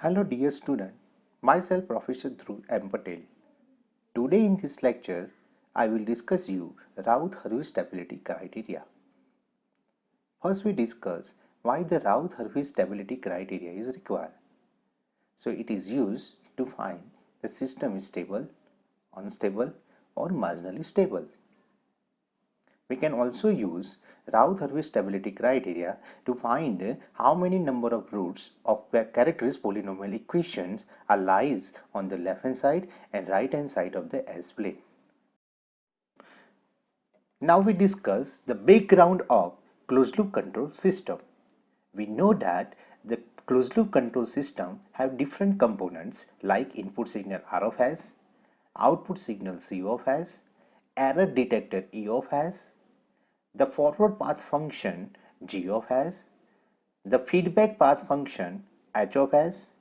Hello dear student, myself Professor Routh M. Patel. Today in this lecture, I will discuss you Routh Hurwitz stability criteria. First we discuss why the Routh Hurwitz stability criteria is required. So it is used to find the system is stable, unstable or marginally stable. We can also use Routh Hurwitz stability criteria to find how many number of roots of characteristic polynomial equations are lies on the left hand side and right hand side of the S-plane. Now we discuss the background of closed loop control system. We know that the closed loop control system have different components like input signal R of S, output signal C of S, error detector E of S, the forward path function G of S, the feedback path function H of S,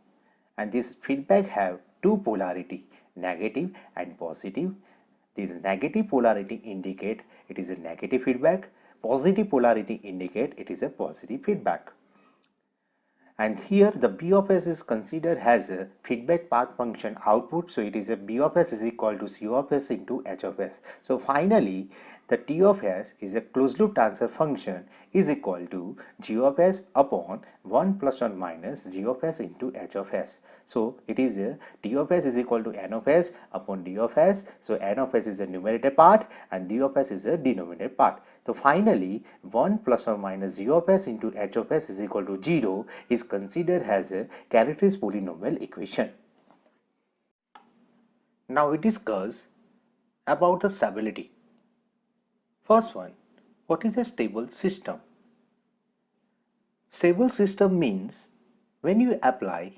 and this feedback have two polarity, negative and positive. This negative polarity indicate it is a negative feedback, positive polarity indicate it is a positive feedback. And here the B of S is considered as a feedback path function output. So it is a B of S is equal to C of S into H of S. So finally the T of S is a closed loop transfer function is equal to G of S upon 1 plus or minus G of S into H of S. So it is a T of S is equal to N of S upon D of S. So N of S is a numerator part and D of S is a denominator part. So finally 1 plus or minus G of S into H of S is equal to 0 is considered as a characteristic polynomial equation. Now we discuss about the stability. First one, what is a stable system? Stable system means when you apply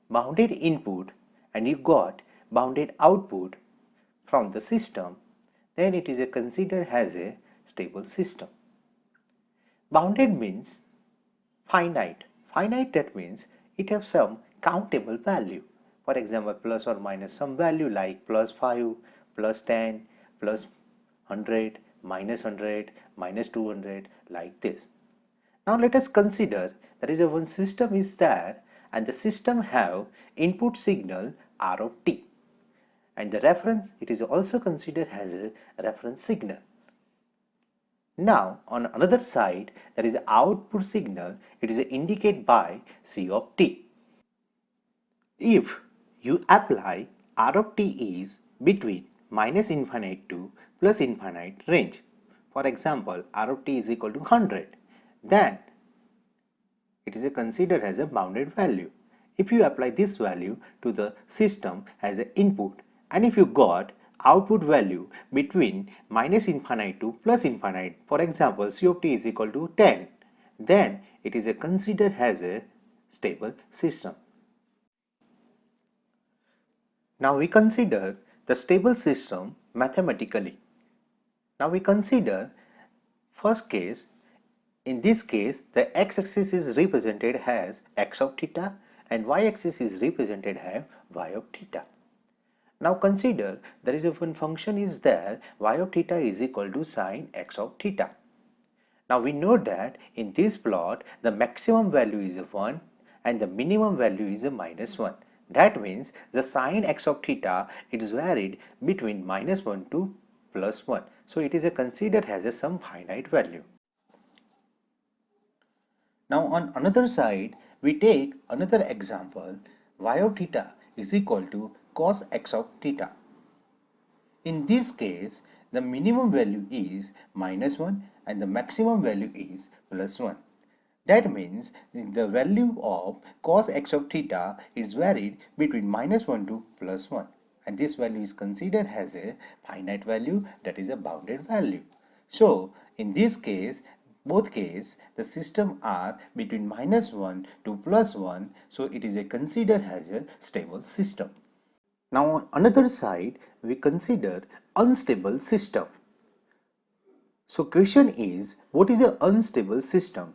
bounded input and you got bounded output from the system, then it is considered as a stable system. Bounded means finite. Finite, that means it has some countable value. For example, plus or minus some value like plus 5, plus 10, plus 100, minus 100, minus 200, like this. Now let us consider there is a one system is there and the system have input signal R of t, and the reference it is also considered as a reference signal. Now on another side there is output signal, it is indicated by C of t. If you apply R of t is between minus infinite to plus infinite range, for example R of t is equal to 100, then it is considered as a bounded value. If you apply this value to the system as an input and if you got output value between minus infinite to plus infinite, for example C of t is equal to 10, then it is considered as a stable system. Now we consider the stable system mathematically. Now we consider first case. In this case, the x-axis is represented as x of theta and y-axis is represented as y of theta. Now consider there is one function is there, y of theta is equal to sine x of theta. Now we know that in this plot the maximum value is 1 and the minimum value is minus 1. That means the sine x of theta is varied between minus 1 to plus 1. So it is considered as some finite value. Now on another side, we take another example, y of theta is equal to cos x of theta. In this case, the minimum value is minus 1 and the maximum value is plus 1. That means the value of cos x of theta is varied between minus 1 to plus 1. And this value is considered as a finite value, that is a bounded value. So in this case, both case the system are between minus 1 to plus 1, so it is considered as a stable system. Now on another side we consider unstable system. So question is, what is an unstable system?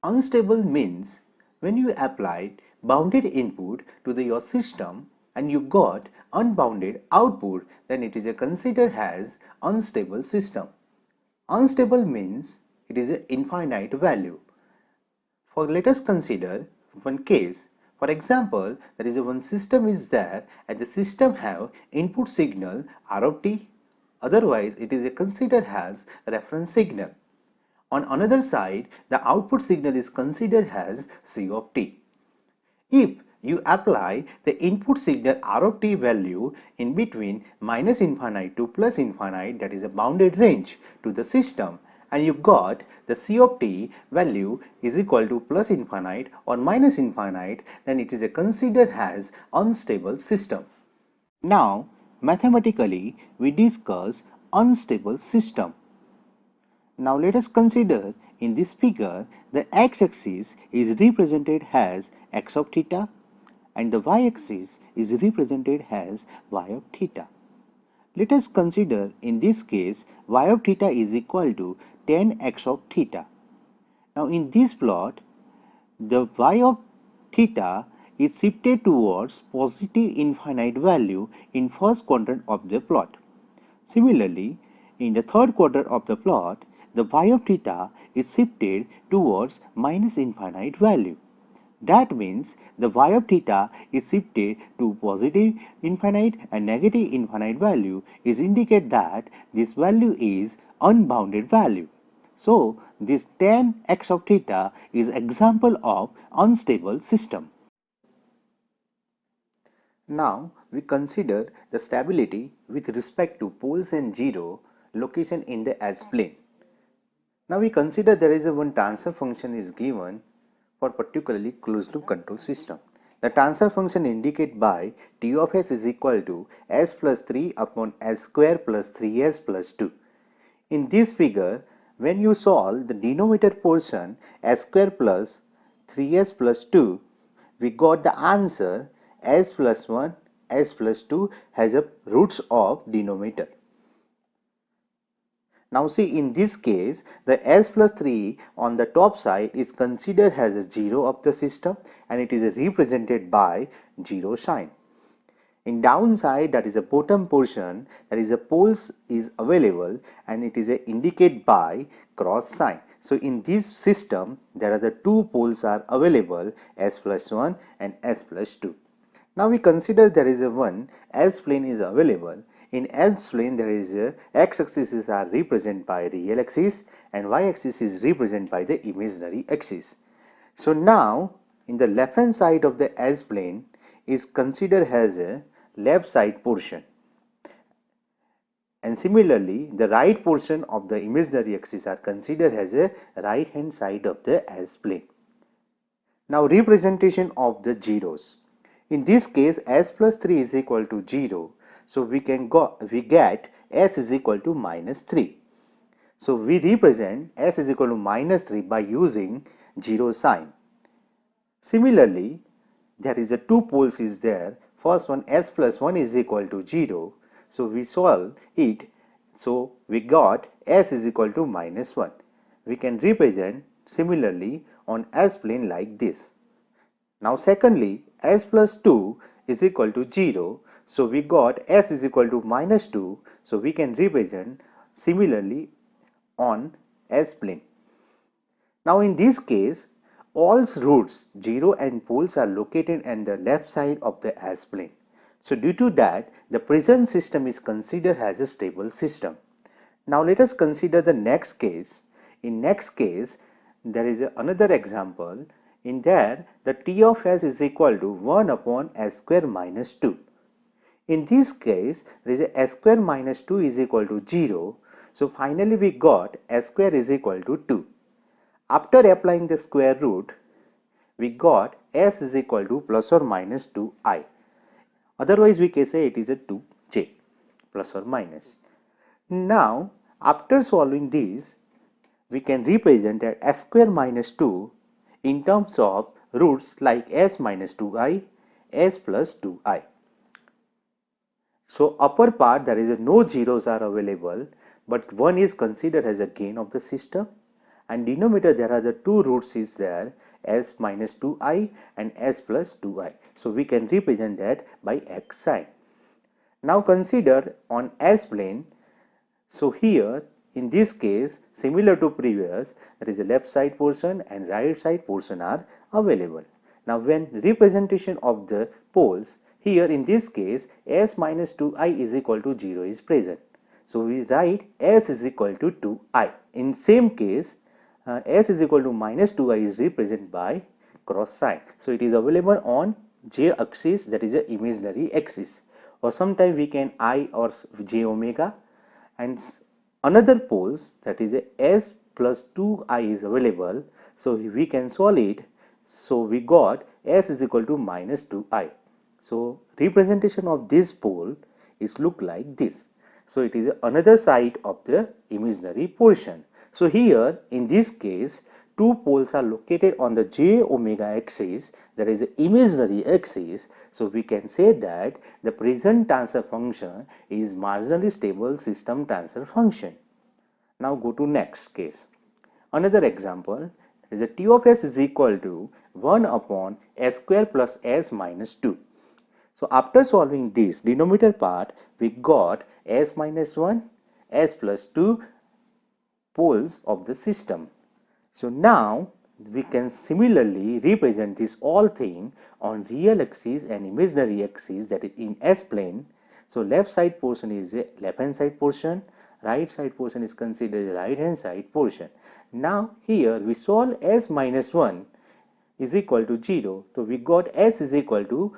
Unstable means when you applied bounded input to your system and you got unbounded output, then it is considered as unstable system. Unstable means it is an infinite value. For let us consider one case. For example, there is one system is there and the system have input signal R of t, otherwise it is considered as reference signal. On another side, the output signal is considered as C of t. If you apply the input signal R of t value in between minus infinite to plus infinite, that is a bounded range, to the system, and you got the C of t value is equal to plus infinite or minus infinite, then it is considered as unstable system. Now mathematically we discuss unstable system. Now let us consider in this figure the x-axis is represented as x of theta and the y-axis is represented as y of theta. Let us consider in this case y of theta is equal to tan x of theta. Now in this plot the y of theta is shifted towards positive infinite value in first quadrant of the plot. Similarly, in the third quadrant of the plot, the y of theta is shifted towards minus infinite value. That means the y of theta is shifted to positive infinite and negative infinite value is indicate that this value is unbounded value. So, this tan x of theta is example of unstable system. Now we consider the stability with respect to poles and zero location in the S-plane. Now we consider there is one transfer function is given for particularly closed loop control system. The transfer function indicated by T of S is equal to S plus 3 upon S square plus 3S plus 2. In this figure, when you solve the denominator portion S square plus 3S plus 2, we got the answer S plus 1, S plus 2 has a roots of denominator. Now see in this case the S plus 3 on the top side is considered as a 0 of the system and it is represented by 0 sign. In downside, that is a bottom portion, that is a poles is available and it is indicated by cross sign. So in this system there are the two poles are available, S plus 1 and S plus 2. Now we consider there is a one S plane is available. In S plane there is a x axis are represented by real axis and y axis is represented by the imaginary axis. So now in the left hand side of the S plane is considered as a left side portion, and similarly the right portion of the imaginary axis are considered as a right hand side of the S plane. Now representation of the zeros. In this case S plus 3 is equal to 0, so we get S is equal to minus 3. So we represent S is equal to minus 3 by using 0 sign. Similarly, there is a two poles is there. First one S plus 1 is equal to 0. So we solve it. So we got S is equal to minus 1. We can represent similarly on S plane like this. Now secondly, S plus 2 is equal to 0. So we got S is equal to minus 2. So we can represent similarly on S plane. Now in this case, all roots 0 and poles are located on the left side of the S plane. So due to that, the present system is considered as a stable system. Now let us consider the next case. In next case, there is another example. In there, the T of S is equal to 1 upon S square minus 2. In this case, there is a S square minus 2 is equal to 0. So finally we got S square is equal to 2. After applying the square root, we got S is equal to plus or minus 2i. Otherwise, we can say it is a 2j plus or minus. Now, after solving this, we can represent that S square minus 2 in terms of roots like S minus 2i, S plus 2i. So, upper part there is no zeros are available, but 1 is considered as a gain of the system. And denominator there are the two roots is there, S minus 2i and S plus 2i. So we can represent that by x sign. Now consider on S plane. So here in this case, similar to previous, there is a left side portion and right side portion are available. Now when representation of the poles, here in this case s minus 2i is equal to 0 is present. So we write s is equal to 2i. In same case, s is equal to minus 2i is represented by cross sign. So it is available on j axis, that is a imaginary axis, or sometimes we can I or j omega, and another poles, that is a s plus 2i is available. So we can solve it. So we got s is equal to minus 2i. So representation of this pole is look like this. So it is another side of the imaginary portion. So here in this case, two poles are located on the j omega axis, that is the imaginary axis. So we can say that the present transfer function is marginally stable system transfer function. Now go to next case. Another example is a T of s is equal to 1 upon s square plus s minus 2. So after solving this denominator part, we got s minus 1, s plus 2 poles of the system. So now we can similarly represent this all thing on real axis and imaginary axis, that is in S plane. So left side portion is a left hand side portion, right side portion is considered the right hand side portion. Now here we solve s minus 1 is equal to 0. So we got s is equal to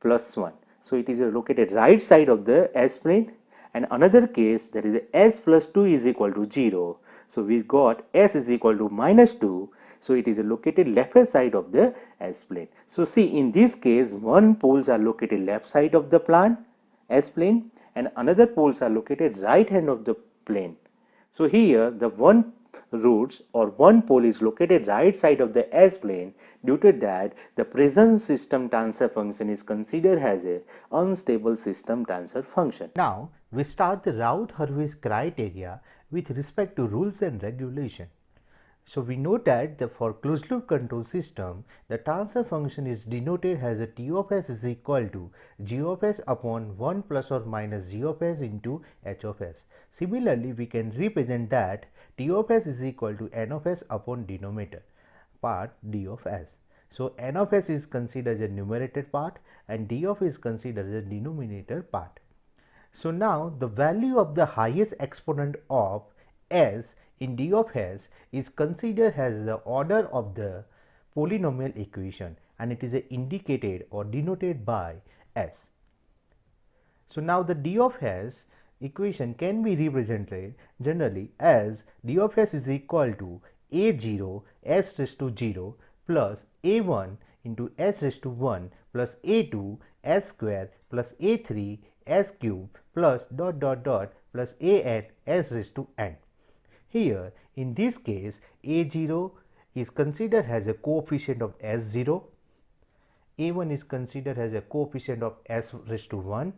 plus 1. So it is located right side of the S plane, and another case, that is s plus 2 is equal to 0. So we got s is equal to minus 2. So it is located left side of the S plane. So see, in this case, one poles are located left side of the plane S plane, and another poles are located right hand of the plane. So here the one roots or one pole is located right side of the S plane. Due to that, the present system transfer function is considered as a unstable system transfer function. Now we start the Routh Hurwitz criteria with respect to rules and regulation. So we know that for closed loop control system, the transfer function is denoted as a T of s is equal to g of s upon 1 plus or minus g of s into h of s. Similarly, we can represent that T of s is equal to n of s upon denominator part d of s. So n of s is considered as a numerator part and d of s is considered as a denominator part. So now the value of the highest exponent of s in d of s is considered as the order of the polynomial equation, and it is indicated or denoted by s. So now the d of s equation can be represented generally as d of s is equal to a0 s raised to 0 plus a1 into s raised to 1 plus a2 s square plus a3 s cube plus plus an s raised to n. Here in this case, a0 is considered as a coefficient of s0, a1 is considered as a coefficient of s raised to 1,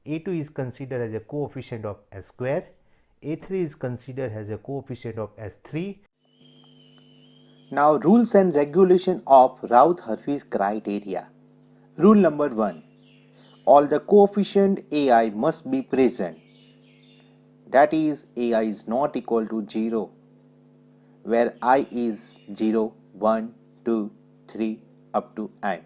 a2 is considered as a coefficient of s square, a3 is considered as a coefficient of s3. Now rules and regulation of Routh Hurwitz criteria. Rule number 1. All the coefficient ai must be present. That is, ai is not equal to 0, where I is 0, 1, 2, 3 up to n.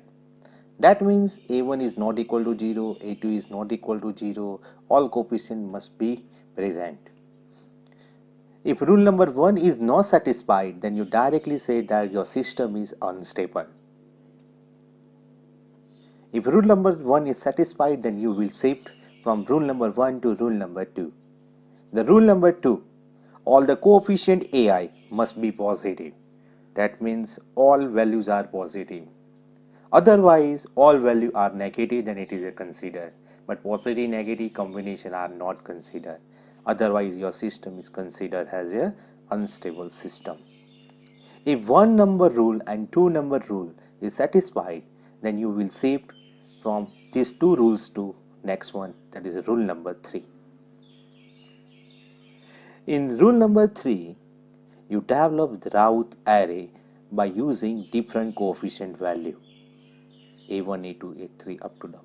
That means a1 is not equal to 0, a2 is not equal to 0, all coefficients must be present. If rule number 1 is not satisfied, then you directly say that your system is unstable. If rule number 1 is satisfied, then you will shift from rule number 1 to rule number 2. The rule number 2, all the coefficient ai must be positive. That means all values are positive. Otherwise, all values are negative, then it is a considered. But positive negative combination are not considered. Otherwise, your system is considered as a unstable system. If one number rule and two number rule is satisfied, then you will shift from these two rules to next one, that is rule number 3. In rule number 3, you develop the Routh array by using different coefficient value a1, a2, a3 up to down.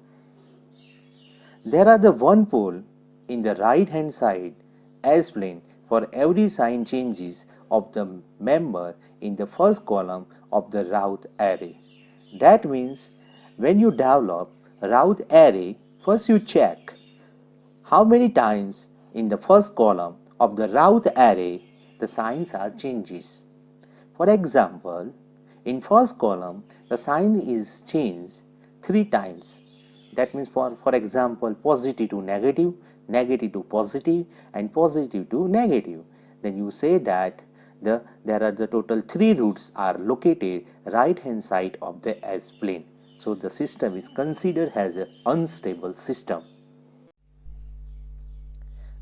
There are the one pole in the right hand side S plane for every sign changes of the member in the first column of the Routh array. That means when you develop Routh array, first you check how many times in the first column of the Routh array the signs are changes. For example, in first column the sign is changed 3 times. That means for example positive to negative, negative to positive and positive to negative. Then you say that there are the total 3 roots are located right hand side of the S plane. So the system is considered as an unstable system.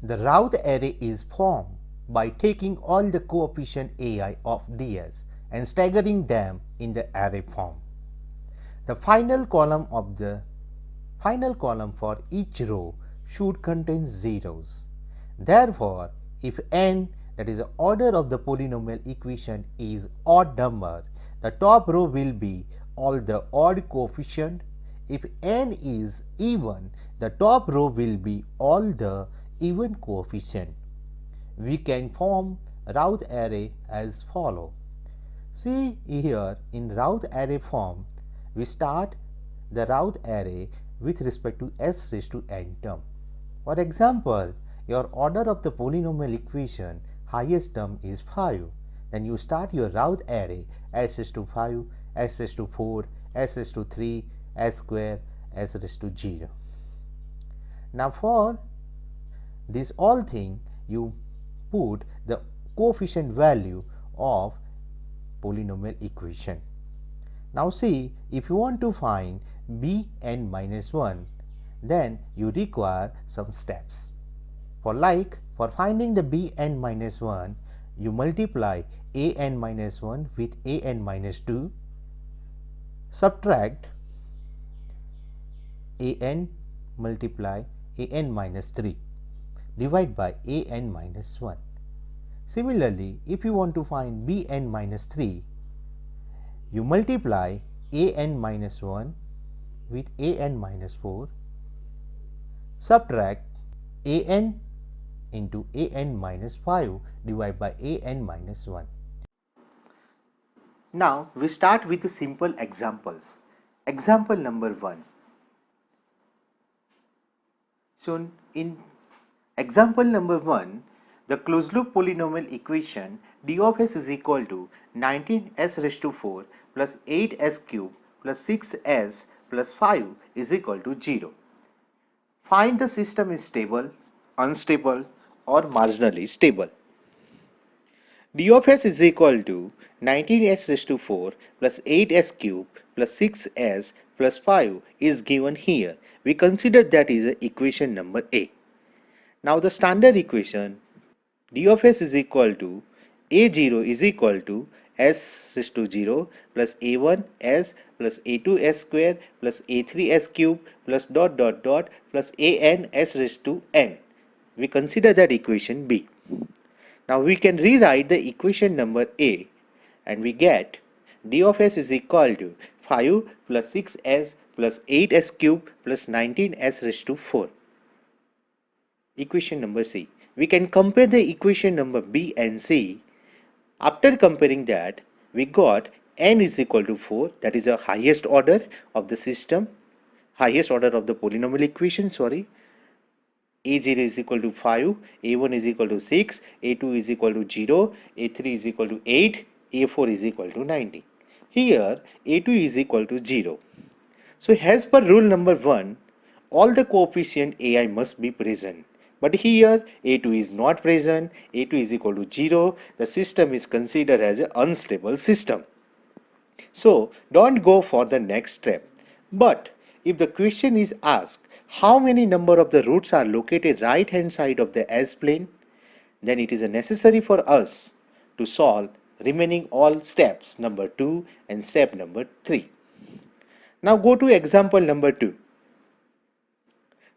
The Routh array is formed by taking all the coefficient ai of ds and staggering them in the array form. The final column for each row should contain zeros. Therefore, if n, that is the order of the polynomial equation, is odd number, the top row will be all the odd coefficient. If n is even, the top row will be all the even coefficient. We can form Routh array as follow. See here in Routh array form, we start the Routh array with respect to s raised to n term. For example, your order of the polynomial equation highest term is 5. Then you start your Routh array s raised to 5, s raised to 4, s raised to 3, s square, s raised to 0. Now for this all thing you put the coefficient value of polynomial equation. Now see, if you want to find bn minus 1, then you require some steps. For finding the bn minus 1, you multiply an minus 1 with an minus 2, subtract an multiply an minus 3, divide by an minus 1. Similarly, if you want to find bn minus 3, you multiply an minus 1 with an minus 4, subtract an into an minus 5 divided by an minus 1. Now we start with the simple examples. Example number 1. So in example number 1, the closed loop polynomial equation d of s is equal to 19s raised to 4 plus 8s cube plus 6s plus 5 is equal to 0. Find the system is stable, unstable or marginally stable. D of s is equal to 19s raised to 4 plus 8s cube plus 6s plus 5 is given here. We consider that is equation number A. Now the standard equation d of s is equal to a0 is equal to s raised to 0 plus a1s plus a2s square plus a3s cube plus dot dot dot plus an s raised to n. We consider that equation B. Now we can rewrite the equation number A and we get d of s is equal to 5 plus 6s plus 8s cube plus 19s raised to 4. Equation number C. We can compare the equation number B and C. After comparing that, we got n is equal to 4, that is the highest order of the system, highest order of the polynomial equation, sorry. A0 is equal to 5, A1 is equal to 6, A2 is equal to 0, A3 is equal to 8, A4 is equal to 90. Here, A2 is equal to 0. So as per rule number 1, all the coefficient ai must be present. But here a2 is not present, a2 is equal to 0, the system is considered as an unstable system. So don't go for the next step. But if the question is asked how many number of the roots are located right hand side of the S-plane, then it is necessary for us to solve remaining all steps number 2 and step number 3. Now go to example number 2.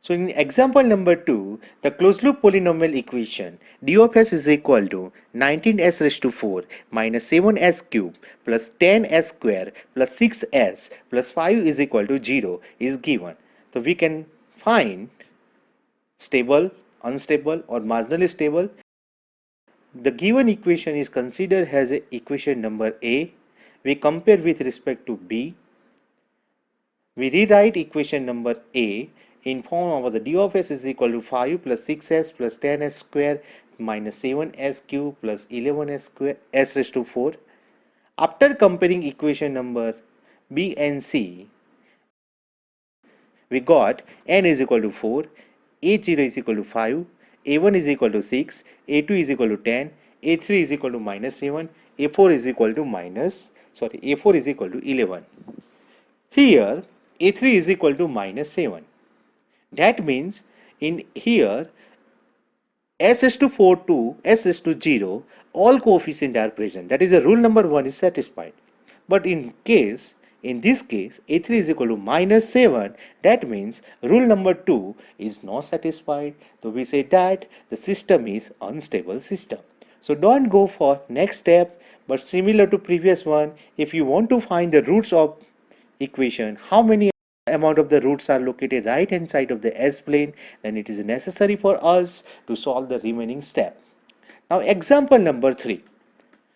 So in example number 2, the closed loop polynomial equation d of s is equal to 19s raised to 4 minus 7s cube plus 10s square plus 6s plus 5 is equal to 0 is given. So we can find stable, unstable or marginally stable. The given equation is considered as equation number A. We compare with respect to B. We rewrite equation number A in form of the d of s is equal to 5 plus 6s plus 10s square minus 7s cube plus 11s square s raised to 4. After comparing equation number B and C, we got n is equal to 4, a0 is equal to 5, a1 is equal to 6, a2 is equal to 10, a3 is equal to minus 7, a4 is equal to a4 is equal to 11. Here a3 is equal to minus 7. That means in here s is to 4 to s is to 0, all coefficients are present. That is the rule number 1 is satisfied. But in this case, a3 is equal to minus 7. That means rule number 2 is not satisfied. So we say that the system is unstable system. So don't go for next step, but similar to previous one, if you want to find the roots of equation, how many amount of the roots are located right hand side of the S plane, then it is necessary for us to solve the remaining step. Now example number 3.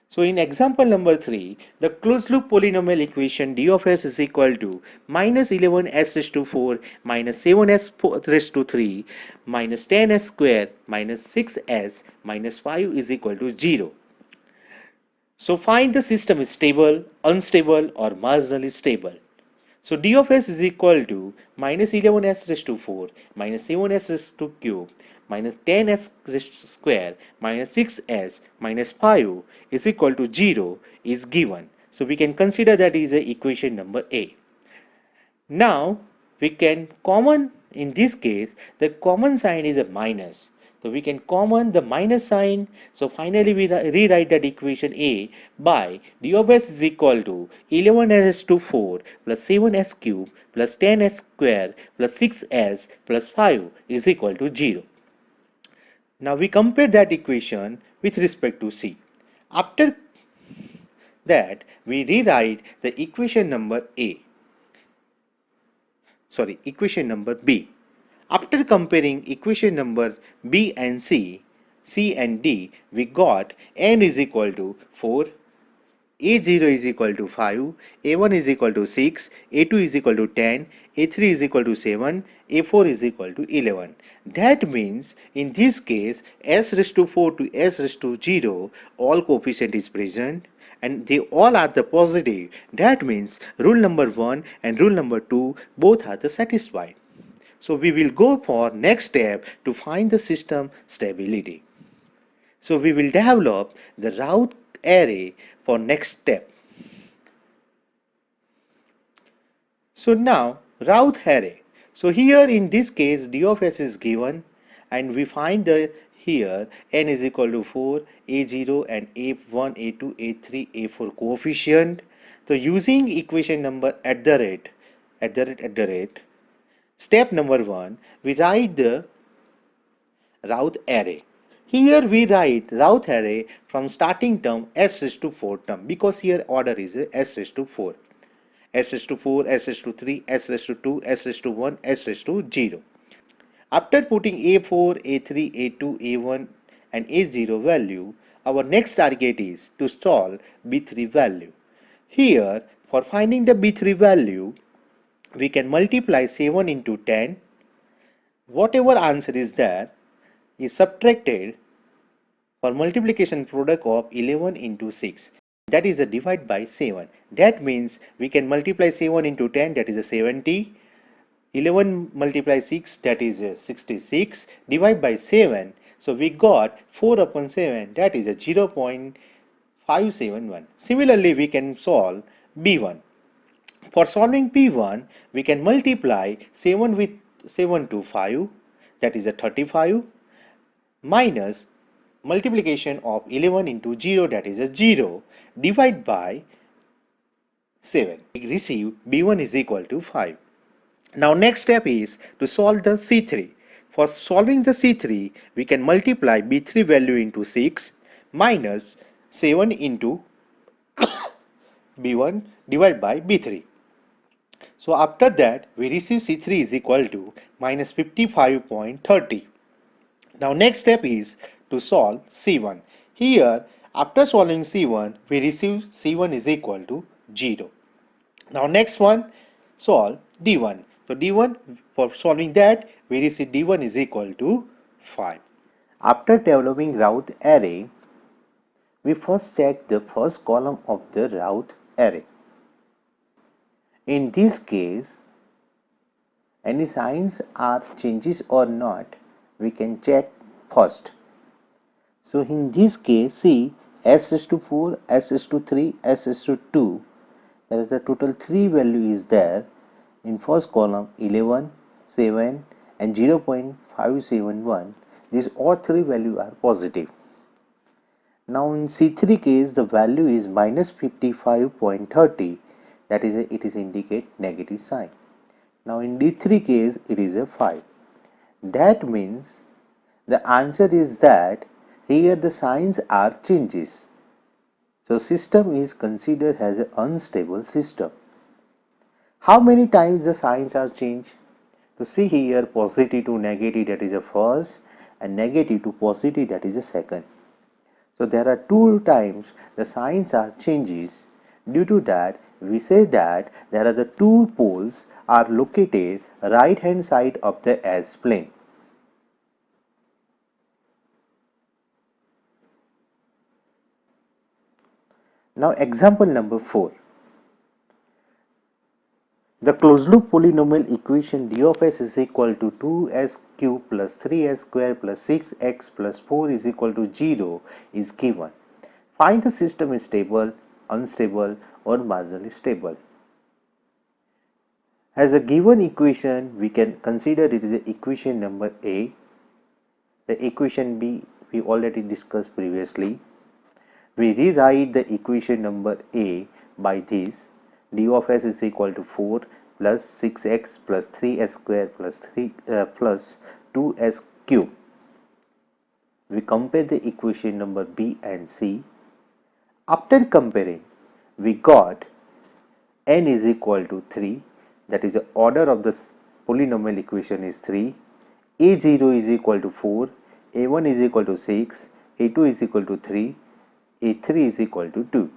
So in example number 3, the closed loop polynomial equation d of s is equal to minus 11s raised to 4 minus 7s raised to 3 minus 10s square minus 6s minus 5 is equal to 0. So find the system is stable, unstable or marginally stable. So d of s is equal to minus 11s raised to 4 minus 7s raised to cube minus 10s raised to square minus 6s minus 5 is equal to 0 is given. So we can consider that is a equation number A. Now we can common in this case the common sign is a minus. So we can common the minus sign. So finally we rewrite that equation A by d of s is equal to 11s to 4 plus 7s cube plus 10s square plus 6s plus 5 is equal to 0. Now we compare that equation with respect to C. After that we rewrite the equation number equation number B. After comparing equation number B and C and D, we got n is equal to 4, a0 is equal to 5, a1 is equal to 6, a2 is equal to 10, a3 is equal to 7, a4 is equal to 11. That means in this case s raised to 4 to s raised to 0, all coefficient is present and they all are the positive. That means rule number 1 and rule number 2 both are the satisfied. So we will go for next step to find the system stability. So we will develop the Routh array for next step. So now Routh array. So here in this case d of s is given and we find the here n is equal to 4, a0 and a1, a2, a3, a4 coefficient. So using equation number at the rate, step number 1, we write the Routh array. Here we write Routh array from starting term s raised to 4 term because here order is s raised to 4. S raised to 4, S raised to 3, S raised to 2, S raised to 1, S raised to 0. After putting A4, A3, A2, A1 and A0 value, our next target is to solve B3 value. Here, for finding the B3 value, we can multiply 7 into 10. Whatever answer is there is subtracted for multiplication product of 11 into 6. That is a divide by 7. That means we can multiply 7 into 10, that is a 70. 11 multiply 6, that is a 66. Divide by 7. So we got 4 upon 7, that is a 0.571. Similarly, we can solve B1. For solving P1, we can multiply 7 with 7 to 5, that is a 35, minus multiplication of 11 into 0, that is a 0, divide by 7. We receive B1 is equal to 5. Now next step is to solve the C3. For solving the C3, we can multiply B3 value into 6 minus 7 into B1 divided by B3. So after that, we receive C3 is equal to minus 55.30. Now next step is to solve C1. Here, after solving C1, we receive C1 is equal to 0. Now next one, solve d1. So d1, for solving that, we receive d1 is equal to 5. After developing Routh array, we first check the first column of the Routh array. In this case, any signs are changes or not, we can check first. So in this case, see s is to 4, s is to 3, s is to 2. There is a total 3 value is there. In first column 11, 7 and 0.571. These all three values are positive. Now in C3 case the value is minus 55.30, that is it is indicate negative sign. Now in D3 case it is a 5. That means the answer is that here the signs are changes. So system is considered as an unstable system. How many times the signs are changed? To see here positive to negative, that is a first, and negative to positive, that is a second. So there are 2 times the signs are changes. Due to that, we say that there are the 2 poles are located right hand side of the S plane. Now example number 4. The closed loop polynomial equation d of s is equal to 2s cube plus 3s square plus 6x plus 4 is equal to 0 is given. Find the system is stable, unstable or marginally stable. As a given equation, we can consider it is a equation number A. The equation B we already discussed previously. We rewrite the equation number A by this: d of s is equal to 4 plus 6x plus 3s square plus 2s cube. We compare the equation number B and C. After comparing, we got n is equal to 3, that is the order of the polynomial equation is 3, a0 is equal to 4, a1 is equal to 6, a2 is equal to 3, a3 is equal to 2.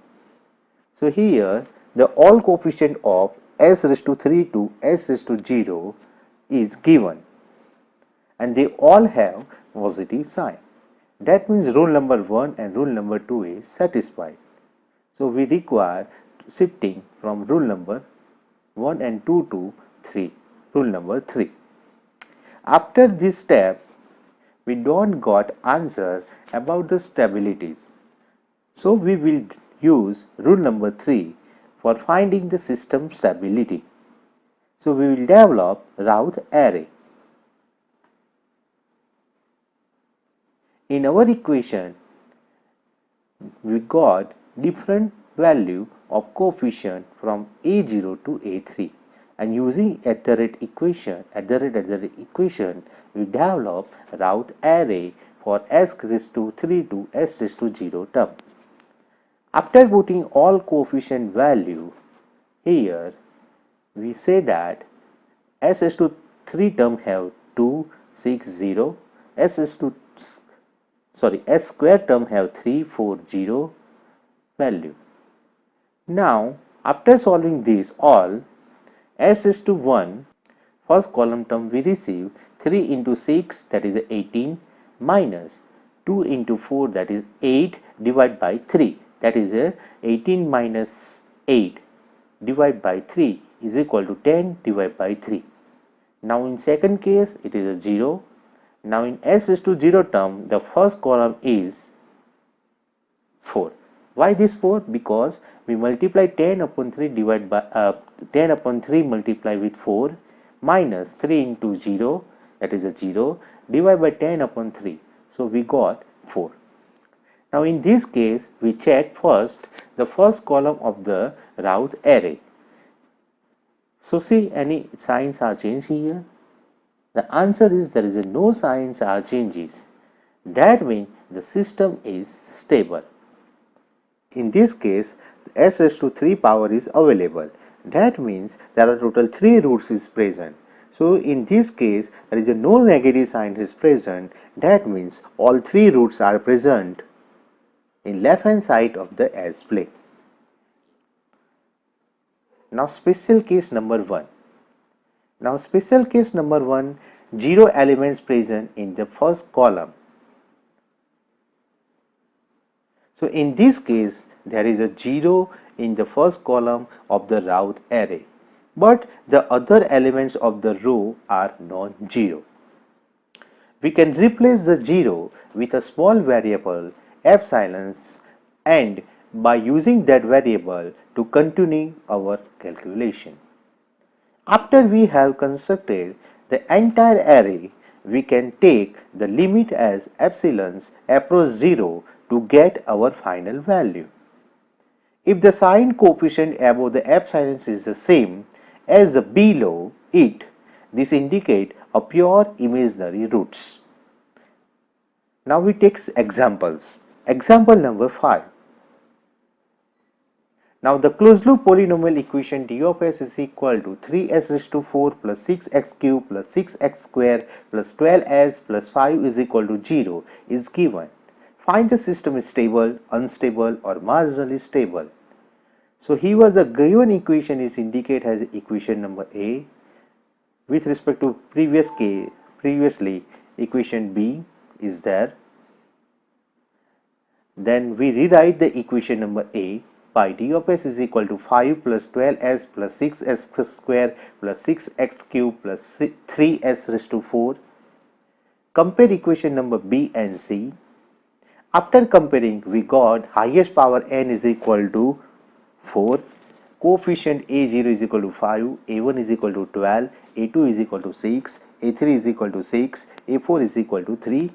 So here the all coefficient of s raised to 3 to s raised to 0 is given and they all have positive sign. That means rule number 1 and rule number 2 is satisfied. So we require shifting from rule number 1 and 2 to 3, rule number 3. After this step, we don't got answer about the stabilities. So we will use rule number 3 for finding the system stability. So we will develop Routh array. In our equation, we got different value of coefficient from a0 to a3, and using at the rate equation we develop Routh array for s raised to 3 to s raised to 0 term. After putting all coefficient value here, we say that s raised to 3 term have 2, 6, 0, s square term have 3, 4, 0 value. Now after solving this all, s is to 1, first column term we receive 3 into 6, that is 18, minus 2 into 4, that is 8, divided by 3, that is 18 minus 8 divided by 3 is equal to 10 divided by 3. Now in second case it is a 0. Now in s is to 0 term, the first column is 4. Why this 4? Because we multiply 10 upon 3 divided by 10 upon 3 multiply with 4 minus 3 into 0, that is a 0, divided by 10 upon 3. So we got 4. Now in this case we check first the first column of the Routh array. So see, any signs are changed here? The answer is there is no signs are changes. That means the system is stable. In this case, s raised to 3 power is available. That means there are total 3 roots is present. So in this case, there is no negative sign is present. That means all 3 roots are present in left hand side of the S plane. Now special case number 1. Now special case number 1, 0 elements present in the first column. So in this case there is a 0 in the first column of the Routh array, but the other elements of the row are non-zero. We can replace the 0 with a small variable epsilon and by using that variable to continue our calculation. After we have constructed the entire array, we can take the limit as epsilons approach 0 to get our final value. If the sign coefficient above the epsilons is the same as the below it, this indicates a pure imaginary roots. Now we take examples. Example number 5. Now the closed loop polynomial equation d of s is equal to 3s raised to 4 plus 6x cube plus 6x square plus 12s plus 5 is equal to 0 is given. Find the system is stable, unstable or marginally stable. So here the given equation is indicated as equation number A. With respect to previously equation B is there. Then we rewrite the equation number A by d of s is equal to 5 plus 12s plus 6s square plus 6x cube plus 3s raised to 4. Compare equation number B and C. After comparing, we got highest power n is equal to 4, coefficient a0 is equal to 5, a1 is equal to 12, a2 is equal to 6, a3 is equal to 6, a4 is equal to 3.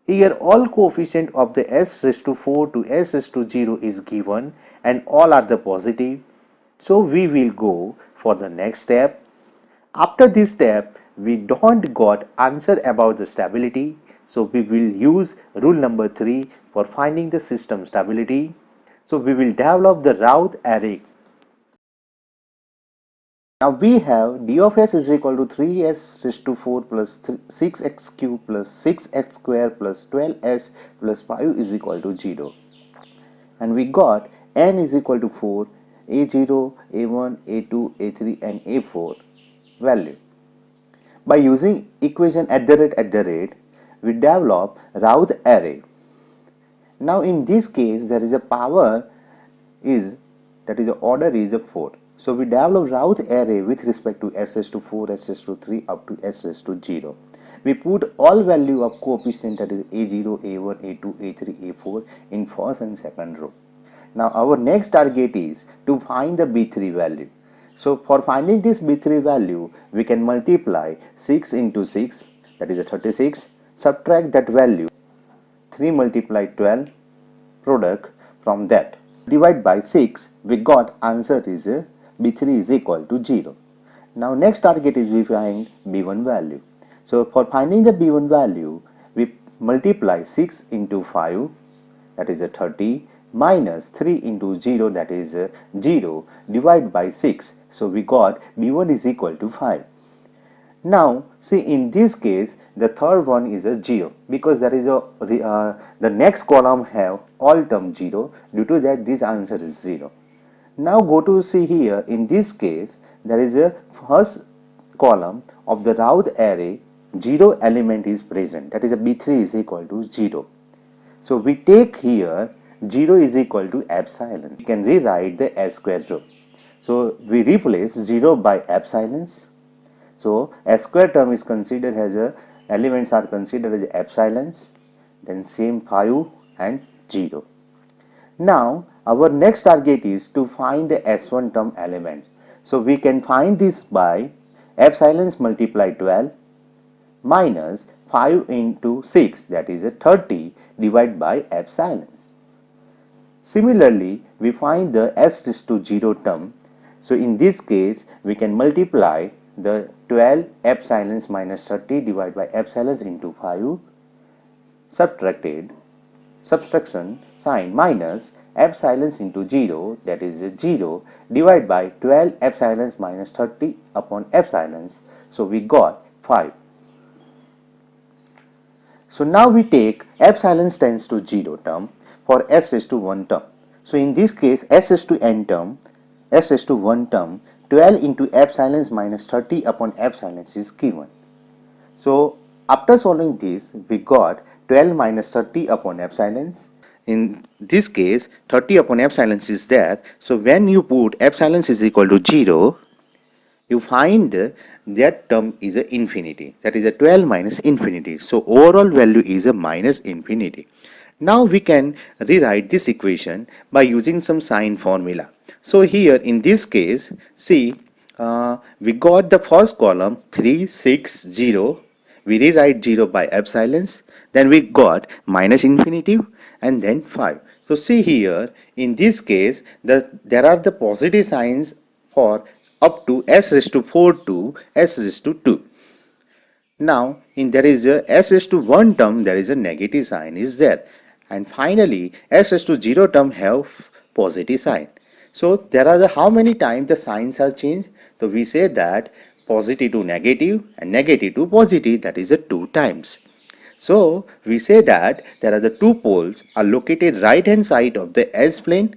Here all coefficient of the s raised to 4 to s raised to 0 is given and all are the positive. So we will go for the next step. After this step, we don't got answer about the stability. So we will use rule number 3 for finding the system stability. So we will develop the Routh array. Now we have d of s is equal to 3s raised to 4 plus 6x cube plus 6x square plus 12s plus 5 is equal to 0. And we got n is equal to 4, a0, a1, a2, a3 and a4 value. By using equation at the rate, we develop Routh array. Now in this case there is a power is that is the order is a 4. So we develop Routh array with respect to s raised to 4, s raised to 3 up to s raised to 0. We put all value of coefficient that is a0, a1, a2, a3, a4 in first and second row. Now our next target is to find the b3 value. So for finding this b3 value, we can multiply 6 into 6, that is a 36, subtract that value 3 multiply 12 product from that. Divide by 6, we got answer is b3 is equal to 0. Now next target is we find b1 value. So for finding the b1 value, we multiply 6 into 5, that is a 30, minus 3 into 0, that is 0, divide by 6. So we got b1 is equal to 5. Now see in this case the third one is a 0 because there is a the next column have all term 0, due to that this answer is 0. Now go to see here in this case there is a first column of the Routh array 0 element is present, that is a b3 is equal to 0. So we take here 0 is equal to epsilon. We can rewrite the s square row. So we replace 0 by epsilons. So s square term is considered as a elements are considered as epsilons, then same 5 and 0. Now our next target is to find the s1 term element. So we can find this by epsilons multiply 12 minus 5 into 6, that is a 30, divided by epsilons. Similarly, we find the s raised to 0 term. So in this case, we can multiply the 12 epsilons minus 30 divided by epsilons into 5, subtraction sign minus epsilons into 0, that is 0, divided by 12 epsilons minus 30 upon epsilons. So we got 5. So now we take epsilons tends to 0 term for s raised to 1 term. So in this case s raised to n term, s raised to 1 term 12 into epsilon minus 30 upon epsilon is given. So after solving this, we got 12 minus 30 upon epsilon. In this case, 30 upon epsilon is there. So when you put epsilon is equal to 0, you find that term is a infinity, that is a 12 minus infinity. So overall value is a minus infinity. Now we can rewrite this equation by using some sign formula. So here in this case, see, we got the first column 3 6 0. We rewrite 0 by epsilons, then we got minus infinity and then 5. So see here, in this case, there are the positive signs for up to s raised to 4 to s raised to 2. Now, in there is a s raised to 1 term, there is a negative sign is there. And finally, s raised to 0 term have positive sign. So, there are the how many times the signs are changed? So, we say that positive to negative and negative to positive, that is a 2 times. So, we say that there are the two poles are located right hand side of the S plane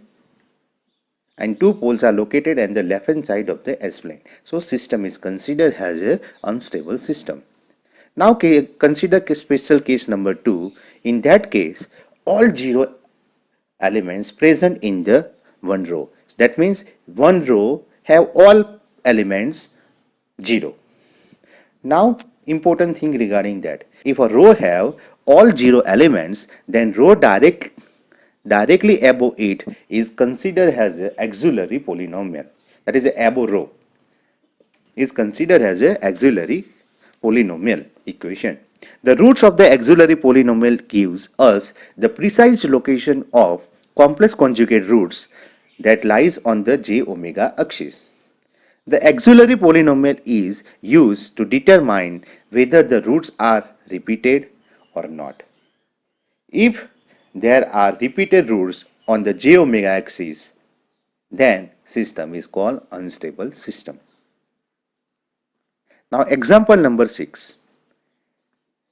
and two poles are located on the left hand side of the S plane. So, system is considered as a unstable system. Now consider special case number 2. In that case, all 0 elements present in the one row. That means one row have all elements 0. Now important thing regarding that. If a row have all 0 elements, then row directly above it is considered as a auxiliary polynomial. That is a above row is considered as a auxiliary polynomial equation. The roots of the auxiliary polynomial gives us the precise location of complex conjugate roots that lies on the j omega axis. The auxiliary polynomial is used to determine whether the roots are repeated or not. If there are repeated roots on the j omega axis, then system is called unstable system. Now example number 6.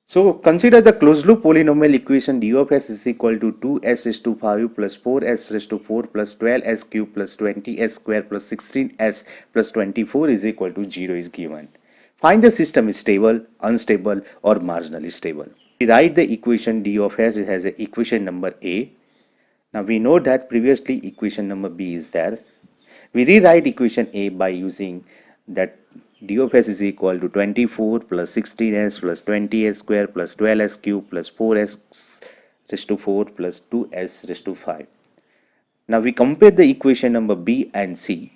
So consider the closed loop polynomial equation d of s is equal to 2s raised to 5 plus 4s raised to 4 plus 12s cube plus 20s square plus 16s plus 24 is equal to 0 is given. Find the system is stable, unstable or marginally stable. We write the equation d of s as a equation number A. Now we know that previously equation number B is there. We rewrite equation A by using that d of s is equal to 24 plus 16s plus 20s square plus 12s cube plus 4s raised to 4 plus 2s raised to 5. Now we compare the equation number B and C.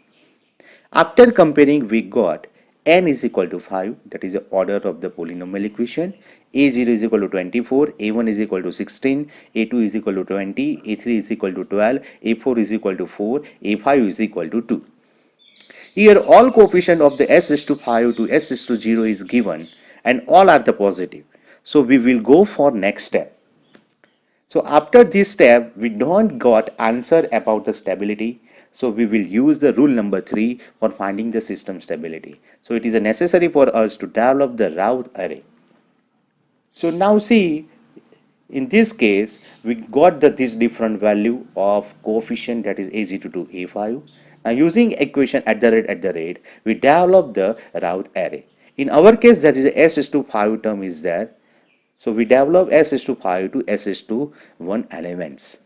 After comparing, we got n is equal to 5, that is the order of the polynomial equation. A0 is equal to 24, A1 is equal to 16, A2 is equal to 20, A3 is equal to 12, A4 is equal to 4, A5 is equal to 2. Here all coefficient of the s raised to 5 to s raised to 0 is given and all are the positive. So we will go for next step. So after this step, we don't got answer about the stability. So we will use the rule number 3 for finding the system stability. So it is necessary for us to develop the Routh array. So now see, in this case, we got this different value of coefficient, that is A0 to A5. Now using equation at the rate, we develop the Routh array. In our case, that is s is to 5 term is there. So we develop s is to 5 to s is to 1 elements.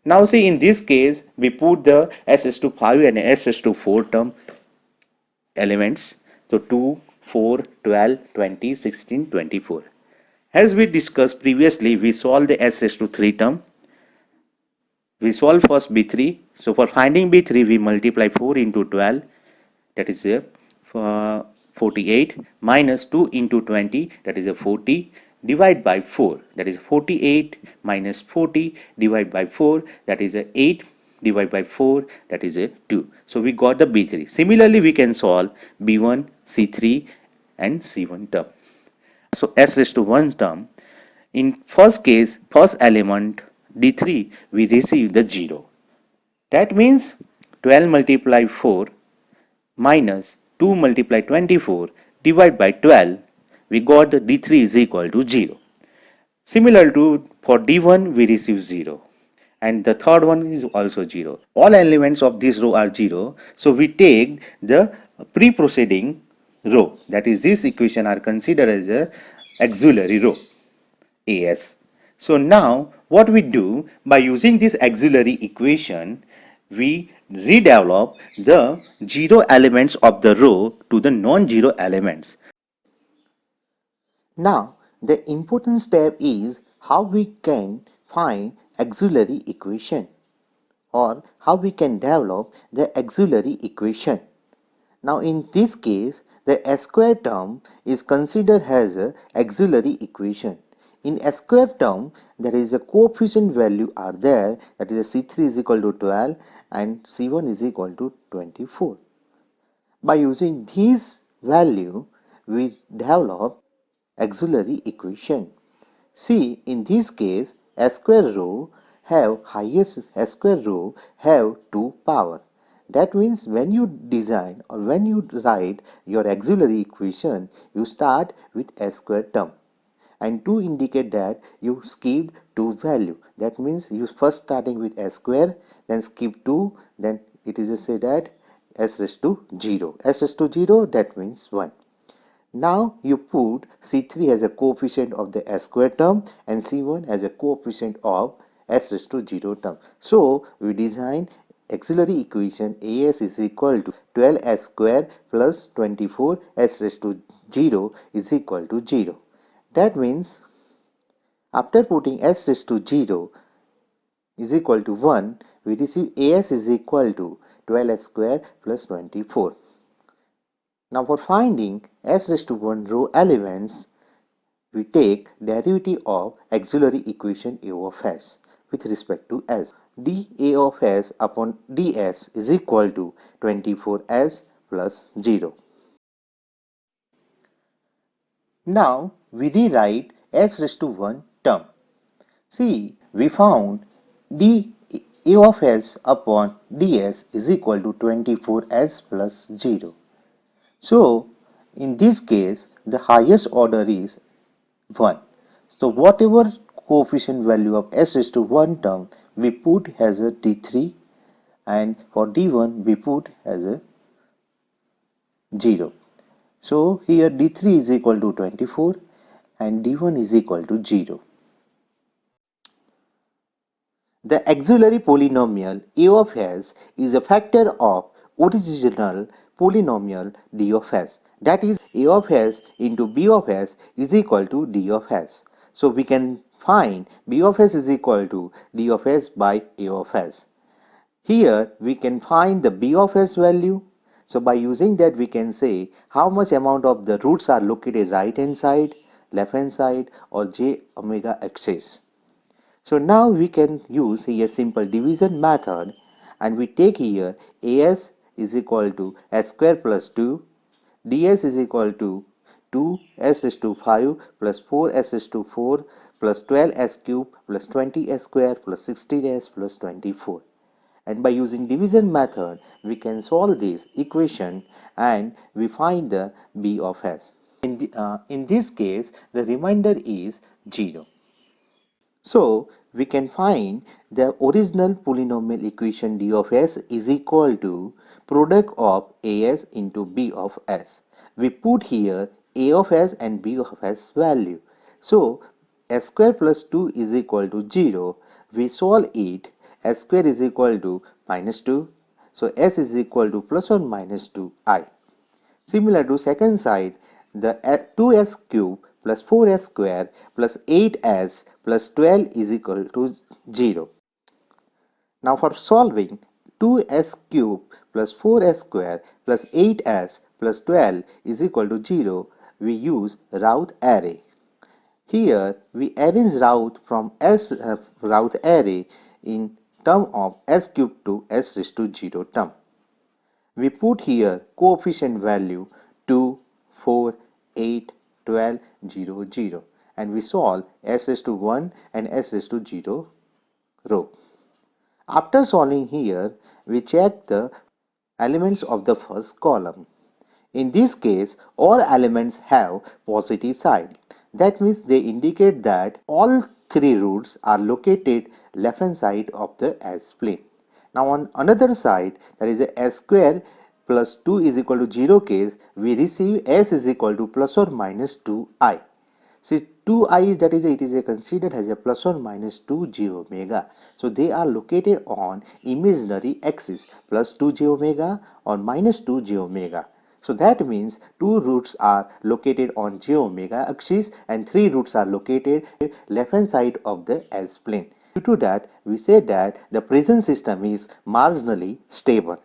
Now see, in this case, we put the s is to 5 and s is to 4 term elements. So 2, 4, 12, 20, 16, 24. As we discussed previously, we solve the s is to 3 term. We solve first B3. So for finding B3, we multiply 4 into 12, that is 48, minus 2 into 20, that is a 40, divide by 4, that is 48 minus 40, divide by 4, that is a 8, divide by 4, that is a 2. So we got the B3. Similarly, we can solve B1, C3 and C1 term. So s raised to 1 term. In first case, first element D3, we receive the 0. That means 12 multiply 4 minus 2 multiply 24 divided by 12, we got the D3 is equal to 0. Similar to for D1, we receive 0. And the third one is also 0. All elements of this row are 0. So we take the pre-preceding row. That is, this equation are considered as a auxiliary row as. So now what we do by using this auxiliary equation, we redevelop the zero elements of the row to the non-zero elements. Now the important step is how we can find auxiliary equation, or how we can develop the auxiliary equation. Now in this case, the S square term is considered as a auxiliary equation. In S square term, there is a coefficient value are there, that is C3 is equal to 12 and C1 is equal to 24. By using this value, we develop auxiliary equation. See, in this case, S square row have highest S square row have 2 power. That means when you design or when you write your auxiliary equation, you start with S square term. And to indicate that you skip 2 value. That means you first starting with S square, then skip 2, then it is just say that S raised to 0. S raised to 0, that means 1. Now you put C3 as a coefficient of the S square term and C1 as a coefficient of S raised to 0 term. So we design auxiliary equation AS is equal to 12S square plus 24 S raised to 0 is equal to 0. That means after putting S raised to 0 is equal to 1, we receive AS is equal to 12S square plus 24. Now for finding S raised to 1 row elements, we take derivative of auxiliary equation A of S with respect to S. dA of S upon ds is equal to 24S plus 0. Now we rewrite S raised to 1 term. See, we found dA of S upon ds is equal to 24S plus 0. So, in this case, the highest order is 1. So, whatever coefficient value of S raised to 1 term we put as a D3, and for D1 we put as a 0. So, here D3 is equal to 24 and D1 is equal to 0. The auxiliary polynomial A of S is a factor of original polynomial D of S. That is, A of S into B of S is equal to D of S. So we can find B of S is equal to D of S by A of S. Here we can find the B of S value. So by using that we can say how much amount of the roots are located right hand side, left hand side, or j omega axis. So now we can use here simple division method, and we take here as is equal to s square plus 2, ds is equal to 2s is to 5 plus 4s is to 4 plus 12s cube plus 20s square plus 16s plus 24. And by using division method we can solve this equation and we find the b of s. In this case the remainder is 0. So we can find the original polynomial equation d of s is equal to product of as into b of s. We put here a of s and b of s value. So s square plus 2 is equal to 0. We solve it. S square is equal to minus 2. So s is equal to plus or minus 2i. Similar to second side, the 2s cube plus 4s square plus 8s plus 12 is equal to 0. Now for solving 2s cube plus 4s square plus 8s plus 12 is equal to 0, we use Routh array. Here we arrange Routh from Routh array in term of s cube to s raised to 0 term. We put here coefficient value 2, 4, 8, 12, 0, 0, and we solve s raised to 1 and s raised to 0 row. After solving here, we check the elements of the first column. In this case, all elements have positive side. That means they indicate that all three roots are located left hand side of the S plane. Now on another side, there is a S square plus 2 is equal to 0 case, we receive s is equal to plus or minus 2I. See, 2I, that is, it is considered as a plus or minus 2 j omega. So they are located on imaginary axis, plus 2 j omega or minus 2 j omega. So that means two roots are located on j omega axis and three roots are located left hand side of the S plane. Due to that, we say that the present system is marginally stable.